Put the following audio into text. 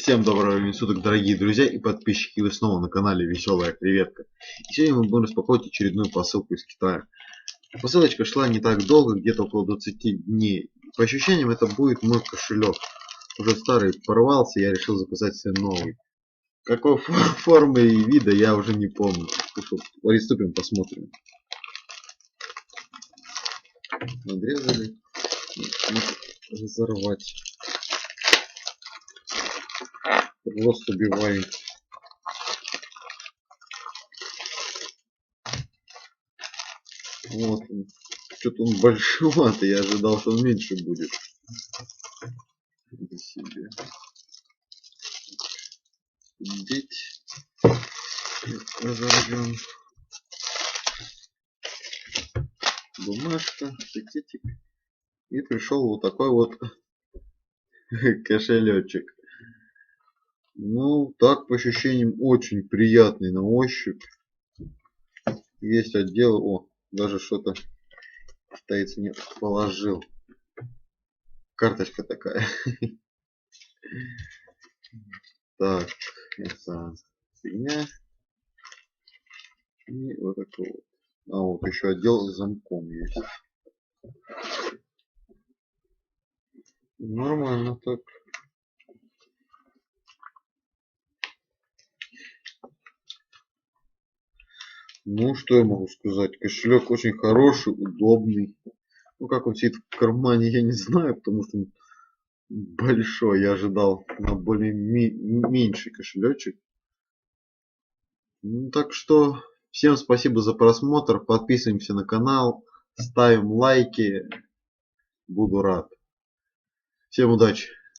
Всем доброго времени суток, дорогие друзья и подписчики. Вы снова на канале Веселая Креветка. И сегодня мы будем распаковывать очередную посылку из Китая. Посылочка шла не так долго, где-то около 20 дней. По ощущениям, это будет мой кошелек. Уже старый порвался, я решил заказать себе новый. Какой формы и вида, я уже не помню. Приступим, посмотрим. Надрезали. Разорвать. Рост убиваем. Вот. Что-то он большеватый, я ожидал, что он меньше будет. Это себе. Деть. Разорвем. Бумажка, пакетик. И пришел вот такой вот кошелечек. Ну, так по ощущениям очень приятный на ощупь. Есть отдел, о, даже что-то китаец мне положил. Карточка такая. Так, это фигня. И вот такой вот. А вот еще отдел с замком есть. Нормально так. Ну, что я могу сказать? Кошелек очень хороший, удобный. Ну, как он сидит в кармане, я не знаю, потому что он большой. Я ожидал на более меньший кошелечек. Ну, так что, всем спасибо за просмотр. Подписываемся на канал, ставим лайки. Буду рад. Всем удачи!